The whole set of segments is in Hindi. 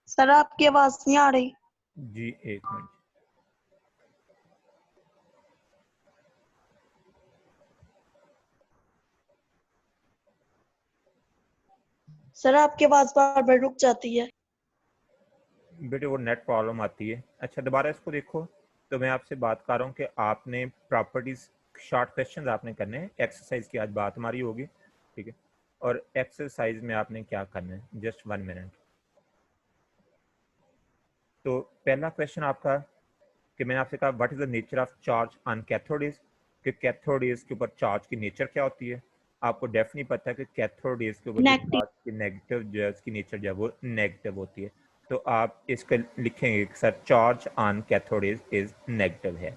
सर आपकी आवाज नहीं आ रही। जी एक मिनट। सर आपकी आवाज बार बार रुक जाती है। बेटे वो नेट प्रॉब्लम आती है। अच्छा दोबारा इसको देखो। तो मैं आपसे बात कर रहा हूँ कि आपने प्रॉपर्टीज शॉर्ट क्वेश्चन आपने करने हैं। एक्सरसाइज की आज बात हमारी होगी, ठीक है। और एक्सरसाइज में आपने क्या करना है, जस्ट 1 मिनट। तो पहला क्वेश्चन आपका कि मैंने आपसे कहा what is the nature of charge on cathode rays, कि कैथोड रेज के ऊपर चार्ज की नेचर क्या होती है। आपको डेफिनेटली पता है कि कैथोड रेज के ऊपर जो नेगेटिव। चार्ज की नेगेटिव जो है उसकी नेचर जो है वो नेगेटिव होती है। तो आप इसका लिखेंगे कि sir charge on cathode rays is negative है।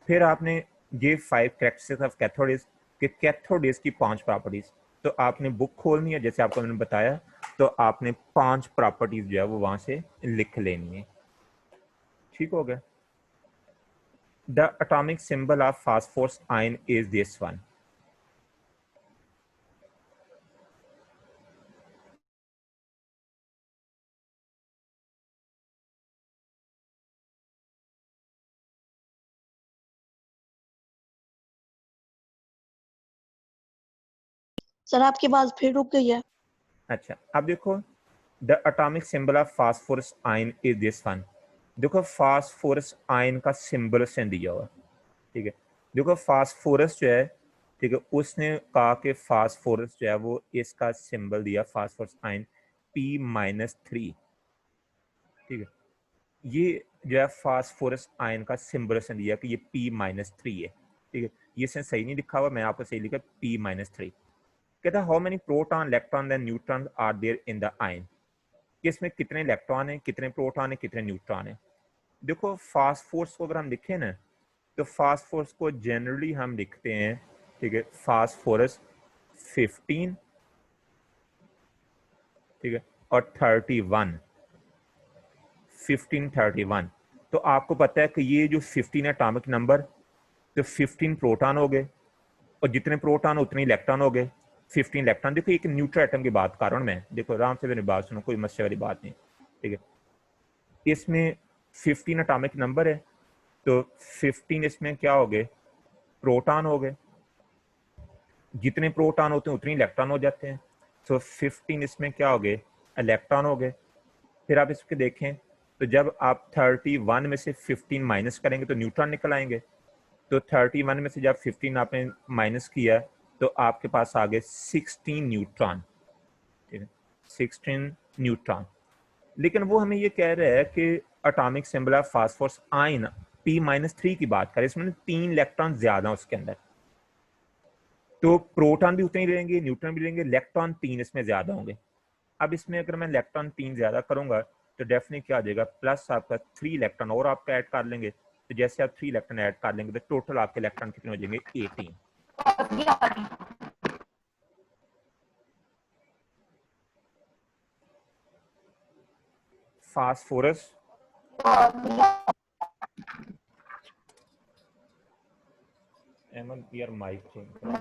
फिर आपने ये 5 कैरेक्टरिस्टिक्स ऑफ कैथोड रेज कि कैथोड रेज की 5 प्रॉपर्टीज। तो आपने बुक खोलनी है, जैसे आपको मैंने बताया। तो आपने 5 प्रॉपर्टीज जो है वो वहां से लिख लेनी है। ठीक हो गया। The atomic symbol of phosphorus ion is this one. Sir आपकी आवाज फिर रुक गई है। अच्छा अब देखो, the atomic symbol of phosphorus ion is this one. देखो फास्फोरस आयन का सिंबल से दिया हुआ, ठीक है। देखो फास्फोरस जो है, ठीक है, उसने कहा कि फास्फोरस जो है वो इसका सिंबल दिया फास्फोरस आयन P-3, ठीक है। ये जो है फास्फोरस आयन का सिंबल से दिया कि ये P-3 है, ठीक है। ये इसने सही नहीं लिखा हुआ, मैं आपको सही लिखा P-3। कहता है how many proton electron and neutron are there in the ion, कि इसमें कितने इलेक्ट्रॉन है, कितने प्रोटॉन है, कितने न्यूट्रॉन है। देखो फास्फोरस को अगर हम लिखें ना, तो फास्फोरस को जनरली हम लिखते हैं, ठीक है, फास्फोरस 15, ठीक है, और 31, 1531। तो आपको पता है कि ये जो 15 एटॉमिक नंबर, तो 15 प्रोटॉन हो गए, और जितने प्रोटॉन उतने इलेक्ट्रॉन हो गए, 15 इलेक्ट्रॉन। देखो एक न्यूट्रल एटम की बात कर रहा हूँ मैं, देखो आराम से मेरी बात सुनो, कोई मसले वाली बात नहीं, ठीक है। इसमें 15 एटॉमिक नंबर है, तो 15 इसमें क्या हो गए, प्रोटॉन हो गए। जितने प्रोटॉन होते हैं उतने इलेक्ट्रॉन हो जाते हैं। सो 15 इसमें क्या हो गए, इलेक्ट्रॉन हो गए। फिर आप इसके देखें, तो जब आप 31 में से 15 माइनस करेंगे तो न्यूट्रॉन निकल आएंगे। तो 31 में से जब 15 आपने माइनस किया, तो आपके पास आ गए 16 न्यूट्रॉन, ठीक है, 16 न्यूट्रॉन। लेकिन वो हमें ये कह रहा है कि atomic symbol of phosphorus ion P-3 की बात करें, इसमें 3 इलेक्ट्रॉन ज्यादा उसके अंदर। तो प्रोटॉन भी उतने ही रहेंगे, न्यूट्रॉन भी रहेंगे, इलेक्ट्रॉन 3 इसमें ज्यादा होंगे। अब इसमें अगर मैं इलेक्ट्रॉन 3 ज्यादा करूंगा, तो डेफिनेटली क्या आ जाएगा, प्लस आपका 3 इलेक्ट्रॉन और आपका ऐड कर लेंगे। तो जैसे आप 3 इलेक्ट्रॉन ऐड कर लेंगे, तो टोटल आपके इलेक्ट्रॉन कितने हो जाएंगे, 18। फास्फोरस एमन यार माइक चेंज करो।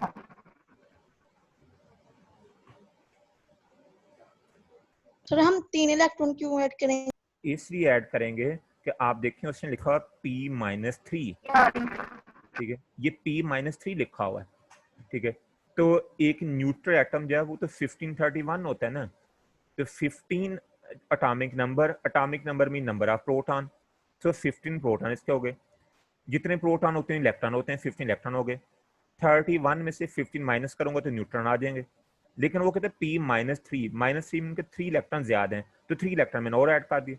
सर हम 3 इलेक्ट्रॉन क्यों ऐड करेंगे? इसलिए ऐड करेंगे कि आप देखें उसने लिखा हुआ P-3, ठीक है, ये P-3 लिखा हुआ है, ठीक है। तो एक न्यूट्रल एटम जो है वो तो 1531 होता है ना। तो 15 atomic number mean number of proton. तो 15 प्रोटॉन इसके हो गए, जितने प्रोटॉन होते हैं इलेक्ट्रॉन होते हैं, 15 इलेक्ट्रॉन हो गए। 31 में से 15 माइनस करूंगा तो न्यूट्रॉन आ जाएंगे। लेकिन वो कहते हैं P-3 में 3 इलेक्ट्रॉन ज्यादा हैं, तो 3 इलेक्ट्रॉन मैंने और ऐड कर दिए।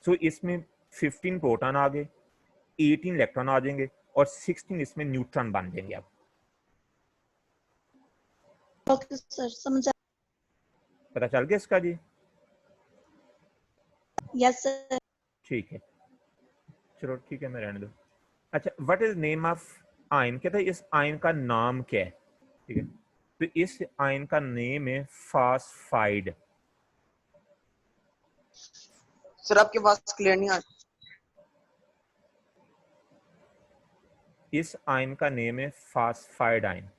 सो इसमें 15 प्रोटॉन आ गए, 18 इलेक्ट्रॉन आ जाएंगे, और 16 इसमें न्यूट्रॉन बन जाएंगे। अब ओके सर समझा। पता चल गया इसका जी? Yes sir. ठीक है, चलो ठीक है, मैं रहने दो। अच्छा what is name of ion, कहता है इस आयन का नाम क्या है, ठीक है। तो इस आयन का नेम है फास्फाइड। सर आपके पास क्लियर नहीं आ रही। इस आयन का नेम है फास्फाइड आयन।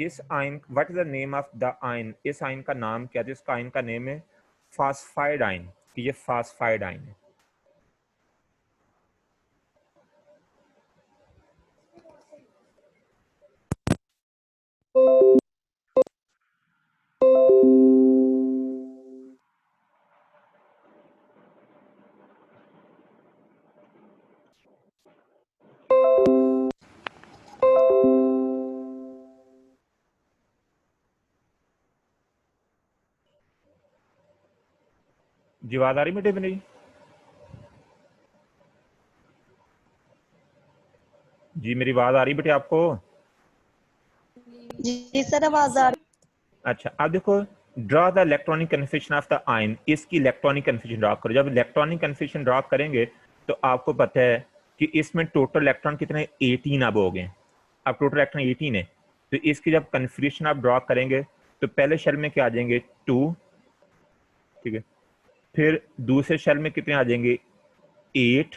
इस ion, what is the name of the ion, इस आयन का नाम क्या है? इसका आयन का नेम है फास्फाइड आयन, कि ये फास्फाइड आयन है। जी आवाज आ रही बेटे मेरी? जी मेरी आवाज आ रही बेटे आपको? जी सर आवाज आ रही। अच्छा अब देखो, draw the electronic configuration of the ion, इसकी इलेक्ट्रॉनिक कन्फिगरेशन ड्रॉ करो। जब इलेक्ट्रॉनिक कन्फिगरेशन ड्रॉ करेंगे तो आपको पता है कि इसमें टोटल इलेक्ट्रॉन कितने, 18 अब हो गए। अब टोटल इलेक्ट्रॉन 18 है, तो इसकी जब कन्फिगरेशन आप ड्रॉ करेंगे तो पहले शेल में क्या आ जाएंगे, 2, ठीक है। फिर दूसरे शेल में कितने आ जाएंगे, 8।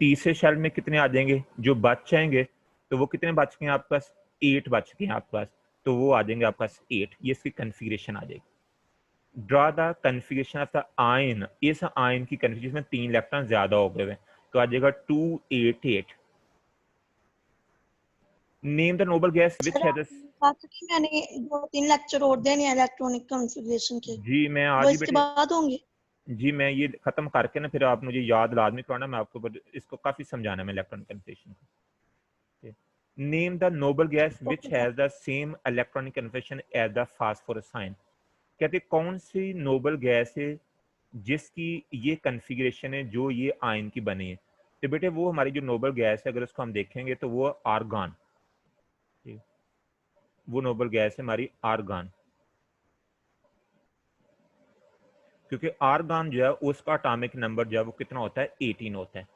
तीसरे शेल में कितने आ जाएंगे, जो बच जाएंगे, तो वो कितने बच गए आपके पास, 8 बच गए आपके पास, तो वो आ जाएंगे आपके पास 8। ये इसकी कन्फिगरेशन आ जाएगी। Draw the configuration of the ion, इस आयन की कन्फिगरेशन में 3 इलेक्ट्रॉन ज्यादा हो गए, तो आ जाएगा 288। Name the noble gas which sir has आपने कहा था कि मैंने 2-3 लेक्चर और देने हैं इलेक्ट्रॉनिक कॉन्फ़िगरेशन के, जी मैं वो आज ही इसके बेटे, बाद होंगे? जी मैं ये खत्म करके ना फिर आप मुझे याद लाजमी करना, मैं आपको इसको काफी समझाना है इलेक्ट्रॉनिक कन्फिगरेशन को। Name the noble gas which okay sir. Has the same electronic configuration as the phosphorus ion. कहते कौन सी नोबल गैस है जिसकी ये कन्फिगरेशन है जो ये आयन की बनी है? तो बेटे वो हमारी जो नोबल गैस है, अगर उसको हम देखेंगे तो वो आर्गन, वो नोबल गैस है हमारी आर्गन। क्योंकि आर्गन जो है उसका एटॉमिक नंबर जो है वो कितना होता है, 18 होता है,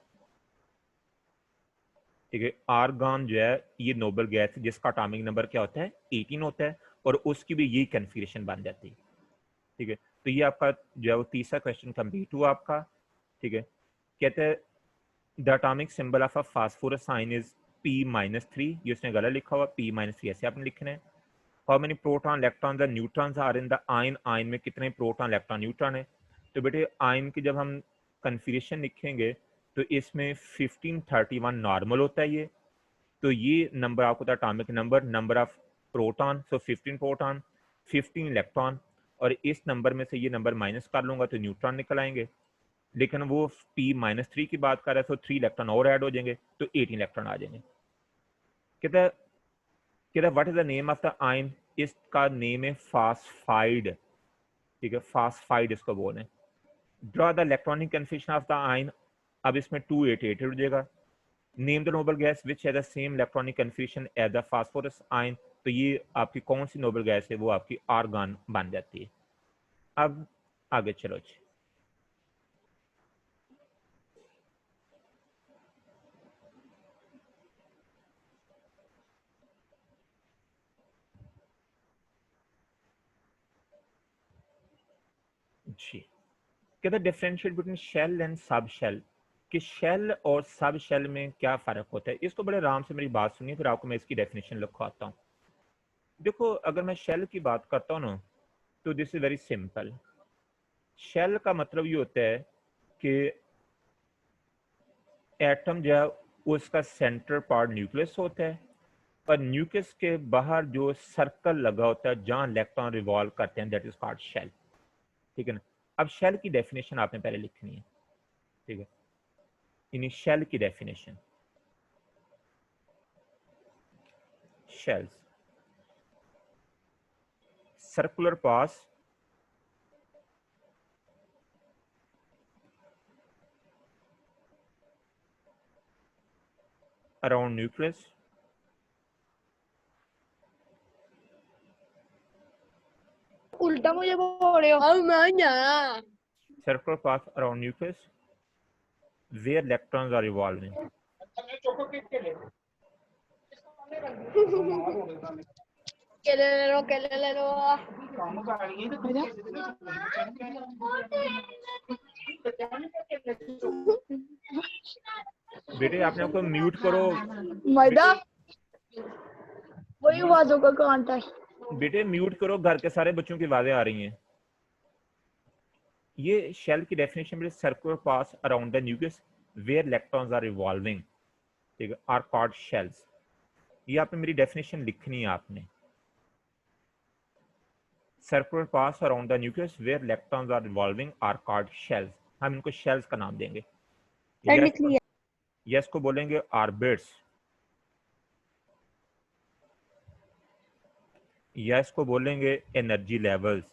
ठीक है। आर्गन जो है ये नोबल गैस है जिसका एटॉमिक नंबर क्या होता है, 18 होता है, और उसकी भी यही कन्फिगरेशन बन जाती है, ठीक है। तो ये आपका जो है वो तीसरा क्वेश्चन कंप्लीट हुआ आपका, ठीक है। कहते हैं the atomic symbol of a phosphorus ion is P-3, ये उसने गलत लिखा हुआ, P-3 ऐसे आपने लिखना है। How many proton electron the neutrons are in the ion, ion में कितने प्रोटॉन इलेक्ट्रॉन न्यूट्रॉन है? तो बेटे आयन की जब हम कन्फिगरेशन लिखेंगे तो इसमें 1531 नॉर्मल होता है ये, तो ये नंबर आपको था atomic number, number of proton, so 15 proton 15 electron, और इस नंबर में से ये नंबर माइनस कर लूंगा तो न्यूट्रॉन निकल आएंगे। लेकिन वो P-3 की बात कर रहा है, तो 3 इलेक्ट्रॉन और ऐड हो जाएंगे तो 18 इलेक्ट्रॉन आ जाएंगे। कहता what is the name of the ion, इसका नेम है फास्फाइड, ठीक है, फास्फाइड इसको बोले। Draw the electronic configuration of the ion, अब इसमें 288 हो जाएगा। Name the noble gas which has the same electronic configuration as the phosphorus ion, तो ये आपकी कौन सी नोबल गैस है, वो आपकी आर्गन बन जाती है। अब आगे चलो जी। जी कहते differentiate between shell and sub shell, कि शेल और सब शेल में क्या फर्क होता है। इसको बड़े आराम से मेरी बात सुनिए, फिर आपको मैं इसकी डेफिनेशन लिखवाता हूँ। देखो अगर मैं शेल की बात करता हूँ ना, तो this is very simple. Shell का मतलब ये होता है कि एटम जो है उसका सेंटर पार्ट न्यूक्लियस होता है, और न्यूक्लियस के बाहर जो सर्कल लगा होता है जहाँ इलेक्ट्रॉन रिवॉल्व करते हैं, दैट इज कॉल्ड शेल, ठीक है ना। अब शेल की डेफिनेशन आपने पहले लिखनी है, ठीक है। इन शेल की definition, shells circular path around nucleus, उल्टा मुझे बोल रहे हो? circular path around nucleus where electrons are revolving. Que le लो बेटे आपने आपको म्यूट करो मैदा कोई आवाजों का कॉन्टेस्ट। बेटे म्यूट करो, घर के सारे बच्चों की आवाजें आ रही हैं। ये शेल की डेफिनेशन में circular path around the nucleus where electrons are revolving, ठीक है, आर कॉल्ड शेल्स। ये आपने मेरी डेफिनेशन लिखनी है आपने। Circular path around the nucleus where electrons are revolving are called shells. हम इनको शेल्स का नाम देंगे। सर लिख लिया। यस को बोलेंगे ऑर्बिट्स, यस को बोलेंगे एनर्जी लेवल्स,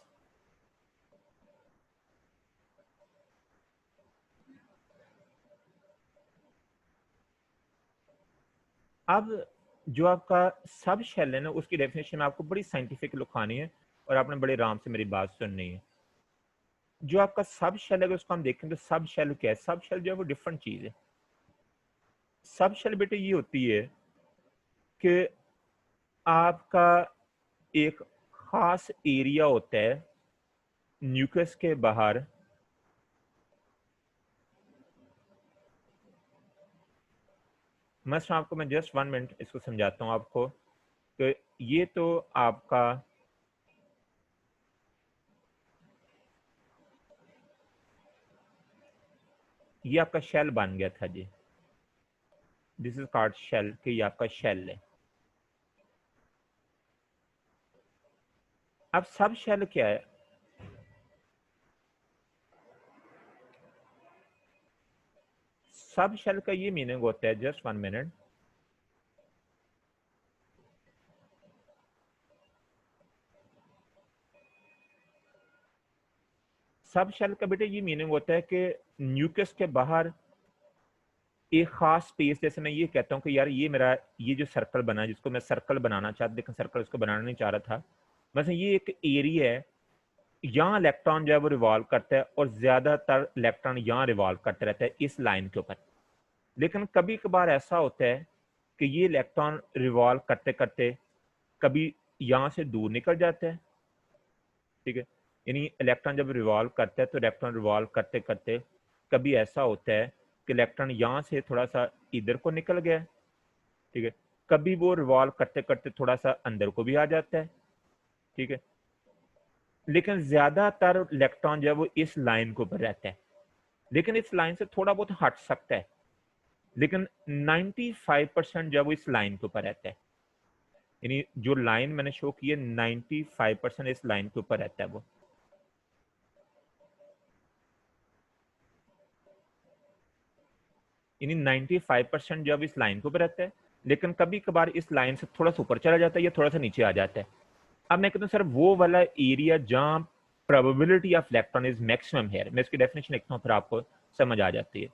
अब जो आपका सब शेल है ना, उसकी डेफिनेशन में आपको बड़ी साइंटिफिक लिखानी है और आपने बड़े आराम से मेरी बात सुननी है। जो आपका सब शेल है उसको हम देखें तो सब शेल क्या है? सब शेल जो है वो डिफरेंट चीज है। सब शेल बेटे ये होती है कि आपका एक खास एरिया होता है न्यूक्लियस के बाहर, आपको मैं जस्ट 1 मिनट इसको समझाता हूँ आपको कि ये तो आपका ये आपका शेल बन गया था जी, दिस इज कॉल्ड शेल, कि ये आपका शेल है। अब सब शेल क्या है? सब शेल का ये मीनिंग होता है, जस्ट 1 मिनट, सब शेल का बेटे ये मीनिंग होता है कि न्यूक्लियस के बाहर एक खास स्पेस, जैसे मैं ये कहता हूँ कि यार ये मेरा ये जो सर्कल बना है, जिसको मैं सर्कल बनाना चाहता, लेकिन सर्कल उसको बनाना नहीं चाह रहा था, वैसे ये एक एरिया है, यहाँ इलेक्ट्रॉन जो है वो रिवॉल्व करता है और ज्यादातर इलेक्ट्रॉन यहाँ रिवॉल्व करते रहता है इस लाइन के ऊपर। लेकिन कभी कभार ऐसा होता है कि ये इलेक्ट्रॉन रिवॉल्व करते करते कभी यहाँ से दूर निकल जाता है, ठीक है। यानी इलेक्ट्रॉन जब रिवॉल्व करता है तो इलेक्ट्रॉन रिवॉल्व करते करते कभी ऐसा होता है कि इलेक्ट्रॉन यहाँ से थोड़ा सा इधर को निकल गया, ठीक है। कभी वो रिवॉल्व करते करते थोड़ा सा अंदर को भी आ जाता है, ठीक है। लेकिन ज्यादातर इलेक्ट्रॉन जो है वो इस लाइन के ऊपर रहता है, लेकिन इस लाइन से थोड़ा बहुत हट सकता है, लेकिन 95% जो है वो इस लाइन के ऊपर रहता है। यानी जो लाइन मैंने शो की है 95% इस लाइन के ऊपर रहता है वो। यानी 95% जो अब इस लाइन के ऊपर रहता है, लेकिन कभी कभार इस लाइन से थोड़ा सा ऊपर चला जाता है या थोड़ा सा नीचे आ जाता है। अब मैं कहता हूँ सर वो वाला एरिया जहां probability of electron is maximum है, मैं इसकी डेफिनेशन लिखता हूँ फिर आपको समझ आ जाती है।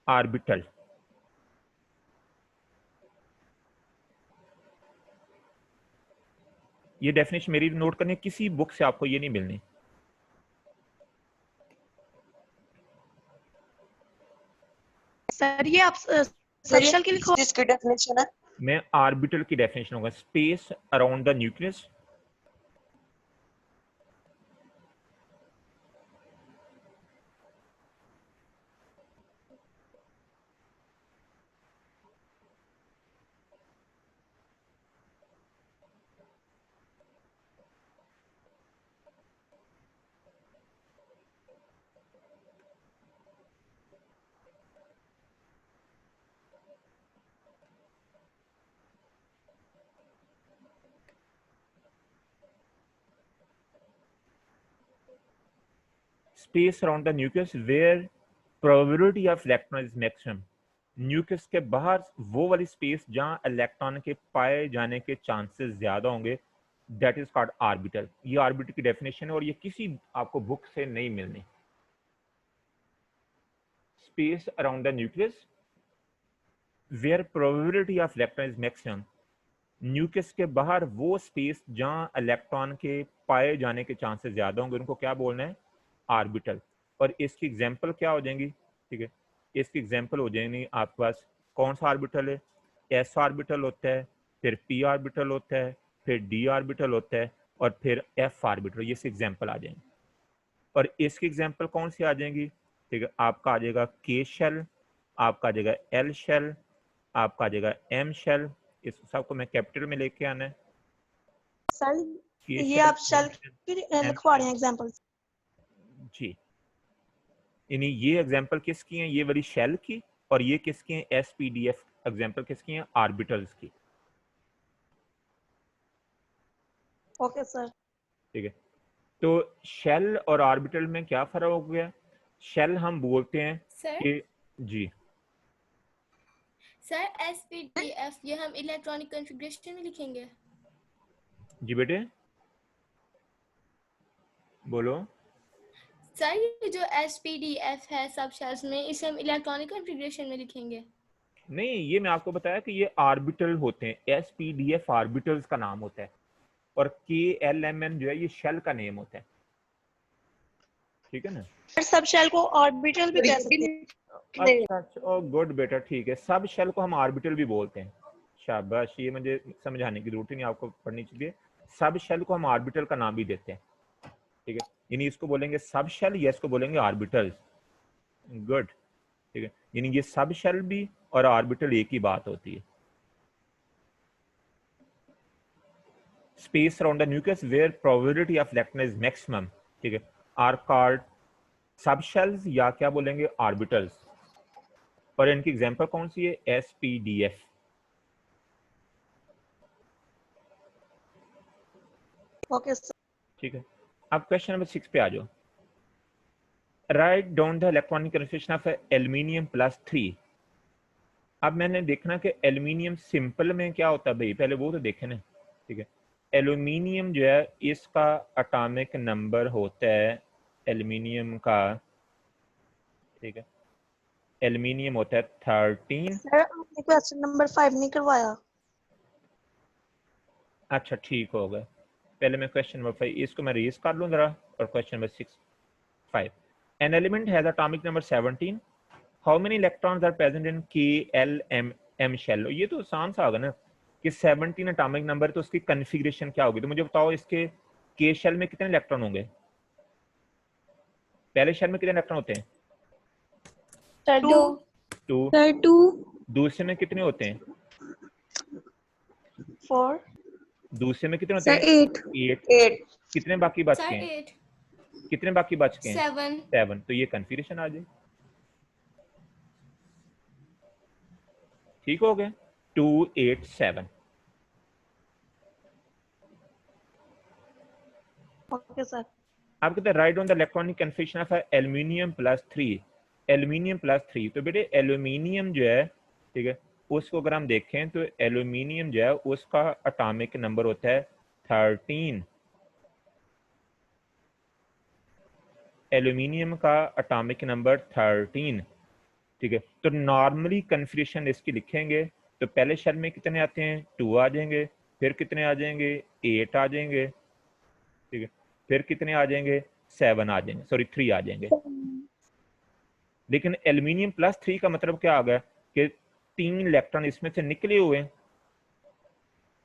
ऑर्बिटल, ये डेफिनेशन मेरी नोट करनी, किसी बुक से आपको ये नहीं मिलनी। सर ये आप सबशेल की लिखो। किसकी डेफिनेशन है? मैं ऑर्बिटल की डेफिनेशन होगा, space around the nucleus space around the nucleus where probability of electron is maximum. Nucleus के बाहर वो वाली स्पेस जहां इलेक्ट्रॉन के पाए जाने के चांसेस ज्यादा होंगे, दैट इज कॉल्ड ऑर्बिटल। ये ऑर्बिटल की डेफिनेशन है और ये किसी आपको बुक से नहीं मिलनी। Space around the nucleus where probability of electron is maximum. Nucleus के बाहर वो स्पेस जहां इलेक्ट्रॉन के पाए जाने के चांसेस ज्यादा होंगे, उनको क्या बोलना है? ऑर्बिटल। और इसकी एग्जांपल क्या हो जाएंगी? ठीक है, इसकी एग्जांपल हो जाएंगी आपके पास कौन सा ऑर्बिटल है? एस ऑर्बिटल होता है, फिर पी ऑर्बिटल होता है, फिर डी ऑर्बिटल होता है और फिर एफ ऑर्बिटल। ये से एग्जांपल आ जाएंगे। और इसकी एग्जांपल कौन सी आ जाएंगी? ठीक है, आपका आ जाएगा के शेल, आपका आ जाएगा एल शेल, आपका आ जाएगा एम शेल, इस सबको मैं कैपिटल में लेके आना है। सर ये ये आप शेल एम लिखवा रहे हैं एग्जांपल? जी, यानी ये एग्जांपल किसकी हैं? ये वाली शेल की, और ये किसकी हैं? एसपीडीएफ एग्जांपल किसकी हैं? आर्बिटल्स की। Okay sir. ठीक है, तो शेल और ऑर्बिटल में क्या फर्क हो गया? शेल हम बोलते हैं सर कि जी सर SPDF ये हम इलेक्ट्रॉनिक कॉन्फ़िगरेशन में लिखेंगे। जी बेटे बोलो। सर ये जो SPDF है सब शेल्स में, इसे हम इलेक्ट्रॉनिक कॉन्फ़िगरेशन में लिखेंगे। नहीं, ये मैं आपको बताया कि ये ऑर्बिटल होते हैं, एसपीडीएफ ऑर्बिटल्स का नाम होता है, और KLMN जो है ये शेल का नेम होता है। ठीक है ना? सर सब शेल को ऑर्बिटल भी कह सकते हैं। अच्छा, गुड बेटा, ठीक है, सब शेल को हम ऑर्बिटल भी बोलते हैं। शाबाश, ये मुझे समझाने की जरूरत ही नहीं, आपको पढ़नी चाहिए। सब शेल को हम ऑर्बिटल का नाम भी देते हैं। ठीक है, यानी इसको बोलेंगे सब शेल या इसको बोलेंगे ऑर्बिटल्स। गुड, ठीक है, यानी ये सब शेल भी और ऑर्बिटल एक ही बात होती है। Space around the nucleus where probability of electron is maximum, ठीक है, आर कॉल्ड सब शेल्स या क्या बोलेंगे? ऑर्बिटल्स। और इनकी एग्जांपल कौन सी है? एसपीडीएफ। Okay sir. ठीक है, अब क्वेश्चन नंबर 6 पे आ जाओ। Write down the electronic configuration of aluminium +3। अब मैंने देखना कि एल्यूमिनियम सिंपल में क्या होता है भाई, पहले वो तो देखें ना। ठीक है, एल्यूमिनियम जो है इसका एटॉमिक नंबर होता है एल्यूमिनियम का, ठीक है, एल्यूमिनियम होता है 13। सर आपने क्वेश्चन नंबर 5 नहीं करवाया। अच्छा ठीक हो गया, पहले मैं क्वेश्चन नंबर 5 इसको मैं रीज कर लूँ जरा, और question number 6 5 an element has atomic number 17, how many electrons are present in KLMN shell. ये तो आसान सा होगा ना कि 17 एटॉमिक नंबर, तो उसकी कॉन्फ़िगरेशन क्या होगी? तो मुझे बताओ इसके K शेल में कितने इलेक्ट्रॉन होंगे? पहले शेल में कितने इलेक्ट्रॉन होते हैं? सर 2 2। सर 2 दूसरे में कितने होते हैं? 4 दूसरे में कितने होते सर हैं? 8 8। कितने बाकी बच सर गए हैं? 8 कितने बाकी बच गए हैं? 7 7। तो ये कन्फिग्रेशन आ जाए। ठीक हो गया, 2 8 7। Okay sir. आप कहते हैं right on the electronic configuration of aluminium +3। Aluminium +3, तो बेटे एल्यूमिनियम जो है, ठीक है, उसको अगर हम देखें तो एल्यूमिनियम जो है उसका एटॉमिक नंबर होता है 13। एल्यूमिनियम का एटॉमिक नंबर 13। ठीक है, तो नॉर्मली कन्फिग्रेशन इसकी लिखेंगे तो पहले शेल में कितने आते हैं? 2 आ जाएंगे, फिर कितने आ जाएंगे? 8 आ जाएंगे, ठीक है, फिर कितने आ जाएंगे? 7 आ जाएंगे, सॉरी 3 आ जाएंगे। लेकिन एल्यूमिनियम +3 का मतलब क्या आ गया कि 3 इलेक्ट्रॉन इसमें से निकले हुए हैं।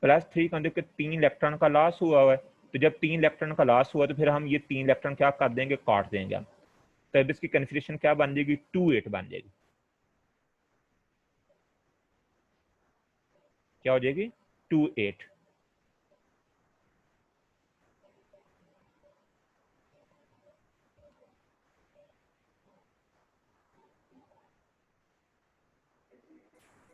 +3 का मतलब कि 3 इलेक्ट्रॉन का लॉस हुआ है। तो जब 3 इलेक्ट्रॉन का लॉस हुआ तो फिर हम ये 3 इलेक्ट्रॉन क्या कर देंगे? काट देंगे हम। तो अब इसकी कन्फिग्रेशन क्या बन जाएगी? 2 8 बन जाएगी। क्या हो जाएगी? 2 8।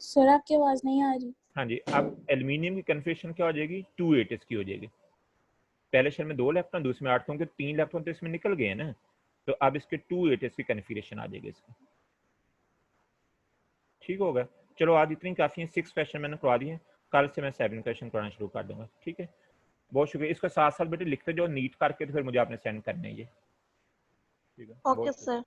सर आपकी आवाज नहीं आ रही। हाँ जी, अब एल्यूमिनियम की कन्फिग्रेशन क्या हो जाएगी? 2 8 इसकी हो जाएगी। पहले शेल में 2 इलेक्ट्रॉन, दूसरे में 8, क्योंकि 3 इलेक्ट्रॉन तो इसमें निकल गए हैं ना। तो अब इसके 2 8 इसकी कन्फिग्रेशन आ जाएगी इसकी। ठीक होगा, चलो आज इतनी काफ़ी है। 6 क्वेश्चन मैंने करवा दिए, कल से मैं 7 क्वेश्चन कराना शुरू कर दूंगा। ठीक है, बहुत शुक्रिया। इसको साथ साथ बेटे लिखते जाओ नीट करके, तो फिर मुझे आपने सेंड करने ये। ठीक है, ओके सर।